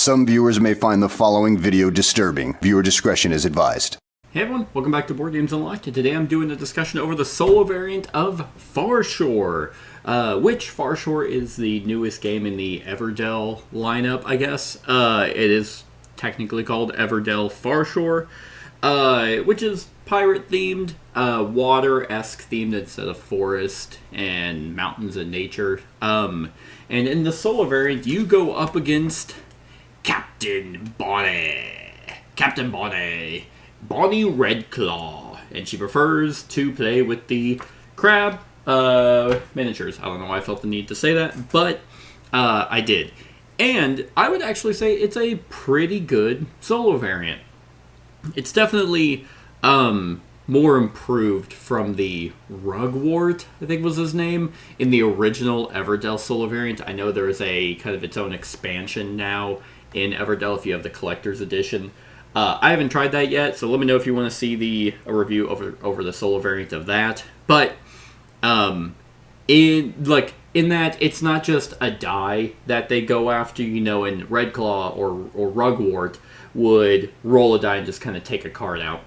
Some viewers may find the following video disturbing. Viewer discretion is advised. Hey everyone, welcome back to Board Games Unlocked, and today I'm doing a discussion over the solo variant of Farshore, which Farshore is the newest game in the Everdell lineup, I guess. It is technically called Everdell Farshore, which is pirate-themed, water-esque themed instead of forest and mountains and nature. And in the solo variant, you go up against Captain Bonnie Redclaw, and she prefers to play with the crab miniatures. I don't know why I felt the need to say that, but I did. And I would actually say it's a pretty good solo variant. It's definitely more improved from the Rugwort, I think was his name, in the original Everdell solo variant. I know there is a kind of its own expansion now in Everdell if you have the collector's edition. I haven't tried that yet, so let me know if you want to see a review over the solo variant of that. But in that, it's not just a die that they go after. You know, in Redclaw or Rugwort would roll a die and just kind of take a card out.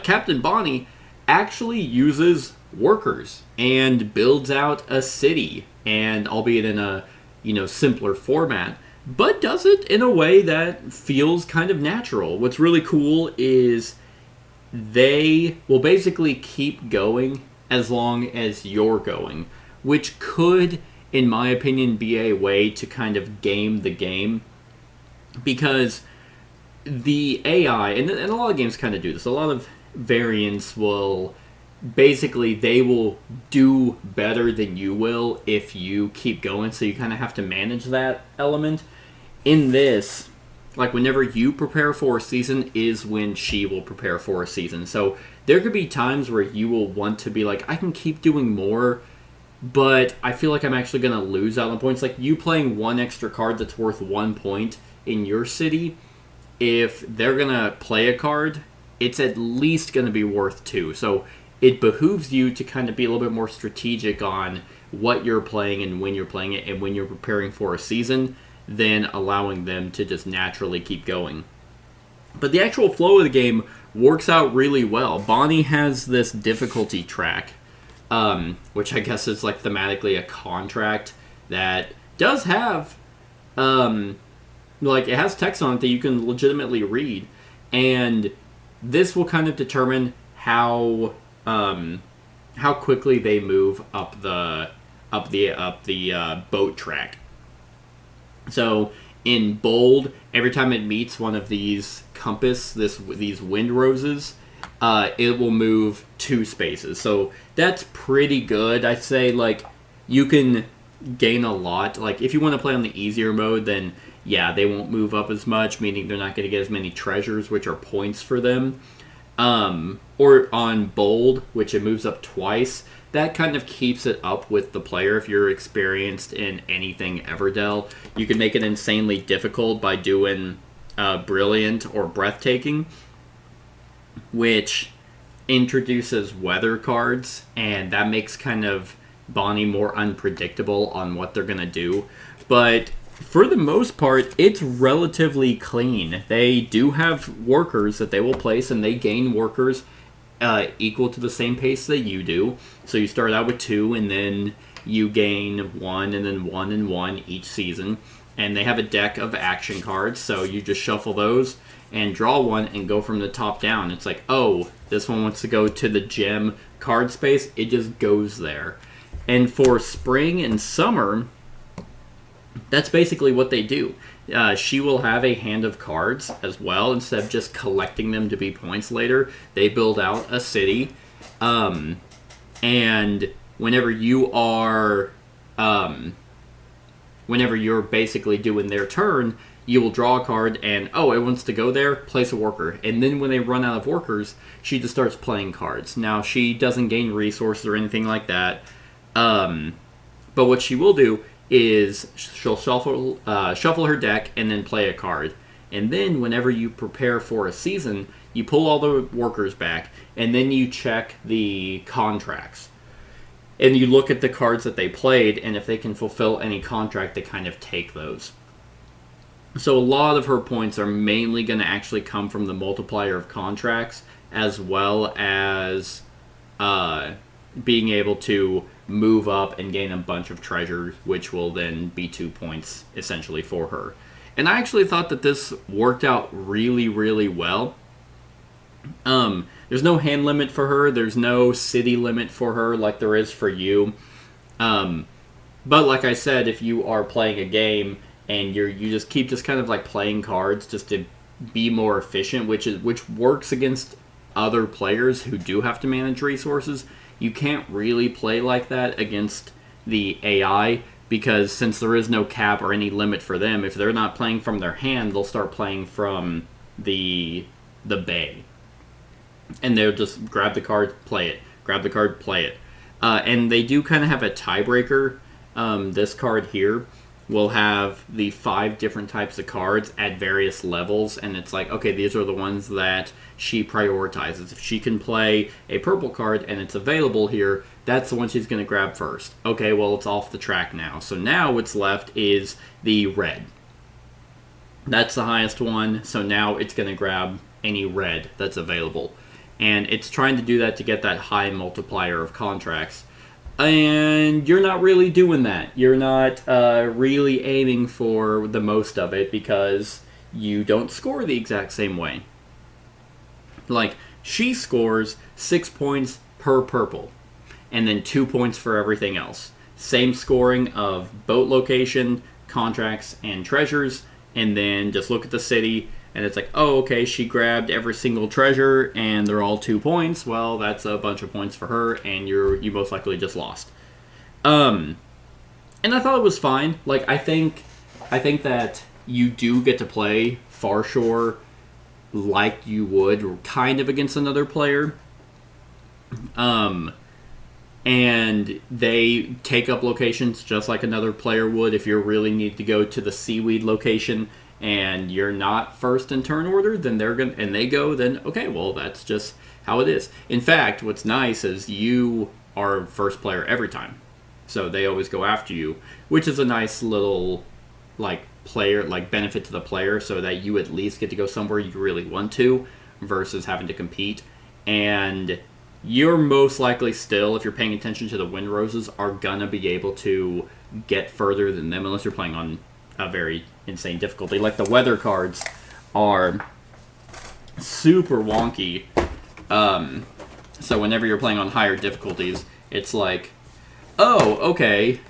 Captain Bonnie actually uses workers and builds out a city, and albeit in a simpler format, but does it in a way that feels kind of natural. What's really cool is they will basically keep going as long as you're going, which could, in my opinion, be a way to kind of game the game, because the AI, and a lot of games kind of do this, a lot of variants will basically, they will do better than you will if you keep going, so you kind of have to manage that element. In this, like, whenever you prepare for a season is when she will prepare for a season. So there could be times where you will want to be like, I can keep doing more, but I feel like I'm actually going to lose out on points. Like, you playing one extra card that's worth 1 point in your city, if they're going to play a card, it's at least going to be worth 2. So it behooves you to kind of be a little bit more strategic on what you're playing and when you're playing it and when you're preparing for a season, than allowing them to just naturally keep going. But the actual flow of the game works out really well. Bonnie has this difficulty track, which I guess is like thematically a contract that does have, it has text on it that you can legitimately read, and this will kind of determine how quickly they move up the boat track. So in bold, every time it meets one of these these wind roses, it will move 2 spaces. So that's pretty good. I'd say, like, you can gain a lot. Like, if you want to play on the easier mode, then yeah, they won't move up as much, meaning they're not going to get as many treasures, which are points for them. Or on bold, which it moves up twice, that kind of keeps it up with the player. If you're experienced in anything Everdell, you can make it insanely difficult by doing brilliant or breathtaking, which introduces weather cards, and that makes kind of Bonnie more unpredictable on what they're going to do. But for the most part, it's relatively clean. They do have workers that they will place, and they gain workers equal to the same pace that you do. So you start out with 2, and then you gain 1, and then 1 and 1 each season. And they have a deck of action cards, so you just shuffle those and draw one and go from the top down. It's like, oh, this one wants to go to the gem card space. It just goes there. And for spring and summer, that's basically what they do. She will have a hand of cards as well. Instead of just collecting them to be points later, they build out a city. And whenever you're basically doing their turn, you will draw a card and, oh, it wants to go there, place a worker. And then when they run out of workers, she just starts playing cards. Now, she doesn't gain resources or anything like that. But what she will do is she'll shuffle her deck and then play a card. And then whenever you prepare for a season, you pull all the workers back, and then you check the contracts. And you look at the cards that they played, and if they can fulfill any contract, they kind of take those. So a lot of her points are mainly going to actually come from the multiplier of contracts, as well as being able to move up and gain a bunch of treasures, which will then be 2 points essentially for her. And I actually thought that this worked out really, really well. There's no hand limit for her. There's no city limit for her like there is for you. But like I said, if you are playing a game and you just keep just kind of like playing cards just to be more efficient, which works against other players who do have to manage resources, you can't really play like that against the AI, because since there is no cap or any limit for them, if they're not playing from their hand, they'll start playing from the bay. And they'll just grab the card, play it. Grab the card, play it. And they do kind of have a tiebreaker. This card here will have the 5 different types of cards at various levels, and it's like, okay, these are the ones that she prioritizes. If she can play a purple card and it's available here, that's the one she's going to grab first. Okay, well, it's off the track now. So now what's left is the red. That's the highest one, so now it's going to grab any red that's available. And it's trying to do that to get that high multiplier of contracts. And you're not really doing that. You're not really aiming for the most of it, because you don't score the exact same way. Like, she scores 6 points per purple, and then 2 points for everything else. Same scoring of boat location, contracts, and treasures, and then just look at the city, and it's like, oh, okay, she grabbed every single treasure, and they're all 2 points. Well, that's a bunch of points for her, and you most likely just lost. And I thought it was fine. Like, I think that you do get to play Farshore like you would kind of against another player. And they take up locations just like another player would. If you really need to go to the seaweed location and you're not first in turn order, then they go, then okay, well, that's just how it is. In fact, what's nice is you are first player every time, so they always go after you, which is a nice little benefit to the player, so that you at least get to go somewhere you really want to versus having to compete. And you're most likely still, if you're paying attention to the wind roses, are gonna be able to get further than them, unless you're playing on a very insane difficulty. Like, the weather cards are super wonky. So whenever you're playing on higher difficulties, it's like, oh, okay.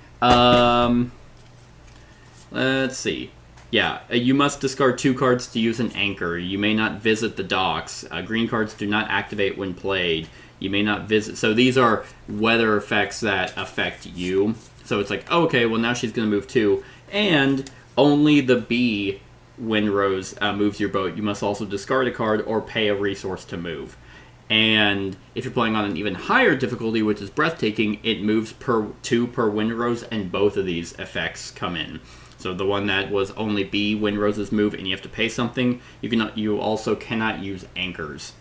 Let's see. Yeah, you must discard 2 cards to use an anchor. You may not visit the docks. Green cards do not activate when played. You may not visit. So these are weather effects that affect you. So it's like, oh, okay, well, now she's going to move 2. And only the B windrose moves your boat. You must also discard a card or pay a resource to move. And if you're playing on an even higher difficulty, which is breathtaking, it moves 2 per windrose, and both of these effects come in. So the one that was only B windroses move and you have to pay something, you also cannot use anchors.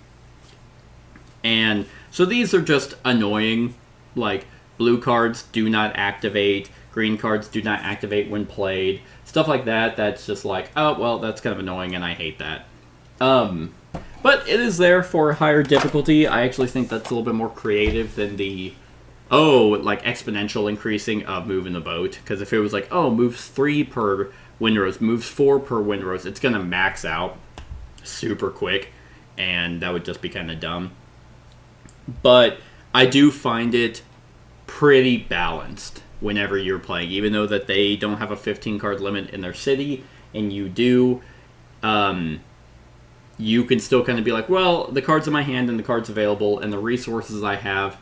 And so these are just annoying. Like, blue cards do not activate, green cards do not activate when played, stuff like that. That's just like, oh, well, that's kind of annoying, and I hate that. But it is there for a higher difficulty. I actually think that's a little bit more creative than the, exponential increasing of moving the boat. Because if it was like, oh, moves 3 per windrose, moves 4 per windrose, it's going to max out super quick, and that would just be kind of dumb. But I do find it pretty balanced whenever you're playing, even though that they don't have a 15-card limit in their city, and you do. You can still kind of be like, well, the cards in my hand and the cards available and the resources I have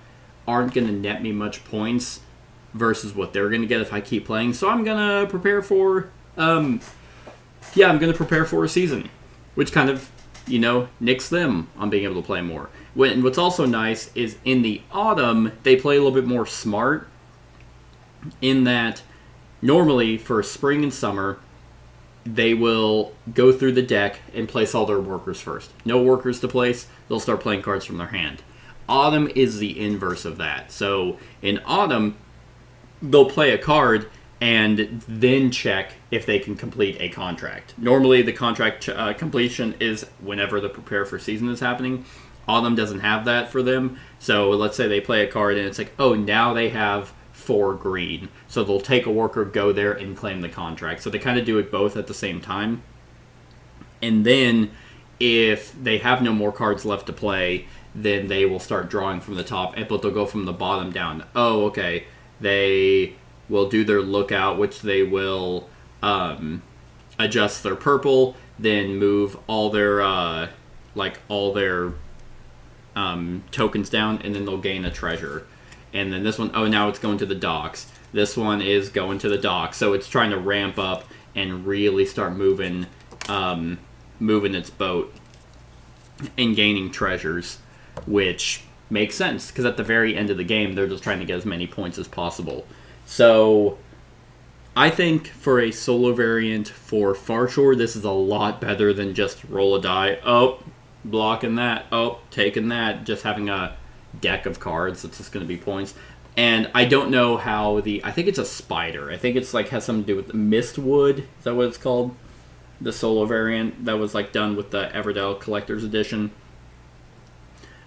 aren't going to net me much points versus what they're going to get if I keep playing. So I'm going to prepare for, I'm going to prepare for a season, which kind of, nicks them on being able to play more. What's also nice is in the autumn, they play a little bit more smart, in that normally for spring and summer, they will go through the deck and place all their workers first. No workers to place, they'll start playing cards from their hand. Autumn is the inverse of that. So in autumn, they'll play a card, and then check if they can complete a contract. Normally, the contract completion is whenever the prepare for season is happening. Autumn doesn't have that for them. So let's say they play a card and it's like, oh, now they have 4 green. So they'll take a worker, go there, and claim the contract. So they kind of do it both at the same time. And then if they have no more cards left to play, then they will start drawing from the top, but they'll go from the bottom down. Oh, okay. They will do their lookout, which they will adjust their purple, then move all their tokens down, and then they'll gain a treasure. And then this one, oh, now it's going to the docks. This one is going to the docks, so it's trying to ramp up and really start moving its boat and gaining treasures, which makes sense because at the very end of the game, they're just trying to get as many points as possible. So I think for a solo variant for Farshore, this is a lot better than just roll a die. Oh, blocking that. Oh, taking that. Just having a deck of cards that's just going to be points. And I don't know how I think it's a spider. I think it's like has something to do with the Mistwood. Is that what it's called? The solo variant that was like done with the Everdell Collector's Edition.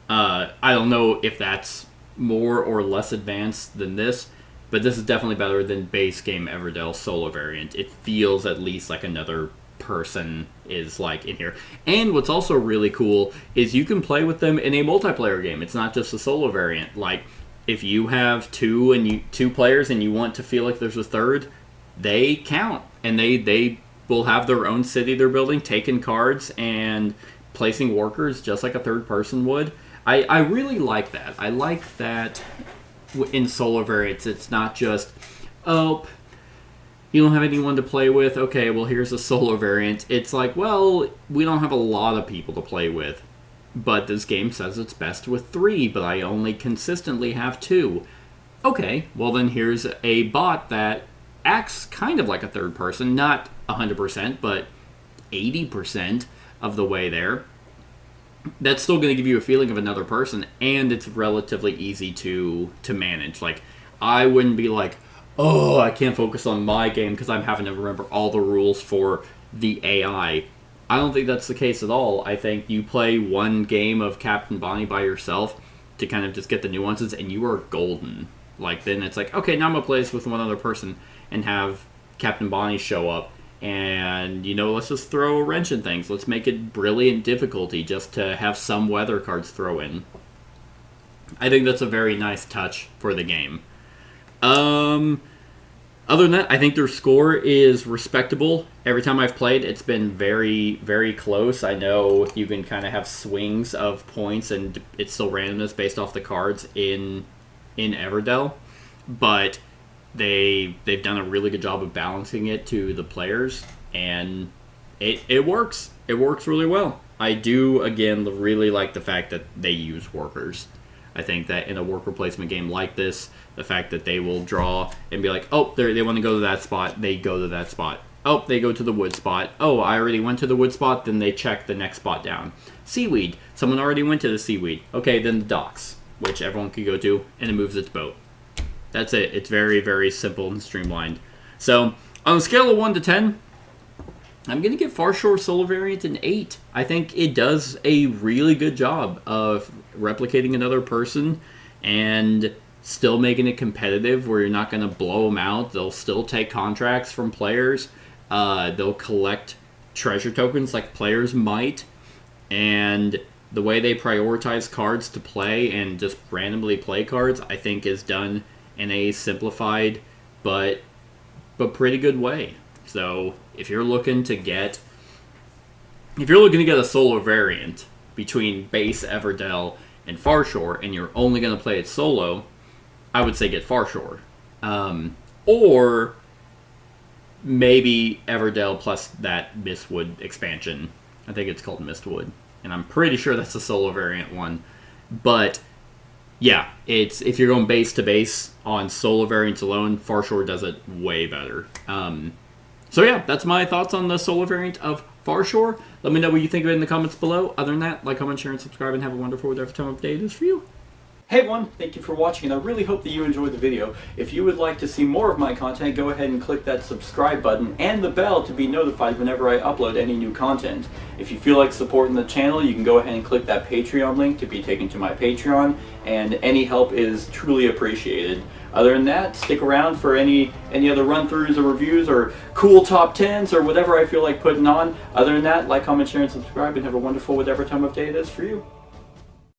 I don't know if that's more or less advanced than this, but this is definitely better than base game Everdell solo variant. It feels at least like another person is like in here. And what's also really cool is you can play with them in a multiplayer game. It's not just a solo variant. Like if you have two players and you want to feel like there's a third, they count, and they will have their own city they're building, taking cards and placing workers just like a third person would. I really like that. I like that in solo variants, it's not just, oh, you don't have anyone to play with, okay, well, here's a solo variant. It's like, well, we don't have a lot of people to play with, but this game says it's best with 3, but I only consistently have 2. Okay, well, then here's a bot that acts kind of like a third person, not 100%, but 80% of the way there. That's still going to give you a feeling of another person, and it's relatively easy to manage. Like, I wouldn't be like, oh, I can't focus on my game because I'm having to remember all the rules for the AI. I don't think that's the case at all. I think you play one game of Captain Bonnie by yourself to kind of just get the nuances, and you are golden. Like, then it's like, okay, now I'm going to play this with one other person and have Captain Bonnie show up. And, let's just throw a wrench in things. Let's make it brilliant difficulty just to have some weather cards throw in. I think that's a very nice touch for the game. Other than that, I think their score is respectable. Every time I've played, it's been very, very close. I know you can kind of have swings of points, and it's still randomness based off the cards in Everdell. But they've done a really good job of balancing it to the players, and it works. It works really well. I do, again, really like the fact that they use workers. I think that in a worker placement game like this, the fact that they will draw and be like, oh, they want to go to that spot, they go to that spot. Oh, they go to the wood spot. Oh, I already went to the wood spot, then they check the next spot down. Seaweed. Someone already went to the seaweed. Okay, then the docks, which everyone can go to, and it moves its boat. That's it. It's very, very simple and streamlined. So, on a scale of 1 to 10, I'm going to give Farshore Solo Variant an 8. I think it does a really good job of replicating another person and still making it competitive where you're not going to blow them out. They'll still take contracts from players. They'll collect treasure tokens like players might. And the way they prioritize cards to play and just randomly play cards, I think is done in a simplified but pretty good way. So if you're looking to get a solo variant between base Everdell and Farshore, and you're only going to play it solo, I would say get Farshore. Or maybe Everdell plus that Mistwood expansion. I think it's called Mistwood, and I'm pretty sure that's a solo variant one. But yeah, if you're going base to base on solo variants alone, Farshore does it way better. So yeah, that's my thoughts on the solo variant of Farshore. Let me know what you think of it in the comments below. Other than that, like, comment, share, and subscribe, and have a wonderful whatever time of day it is for you. Hey everyone, thank you for watching, and I really hope that you enjoyed the video. If you would like to see more of my content, go ahead and click that subscribe button and the bell to be notified whenever I upload any new content. If you feel like supporting the channel, you can go ahead and click that Patreon link to be taken to my Patreon, and any help is truly appreciated. Other than that, stick around for any other run-throughs or reviews or cool top 10s or whatever I feel like putting on. Other than that, like, comment, share, and subscribe, and have a wonderful whatever time of day it is for you.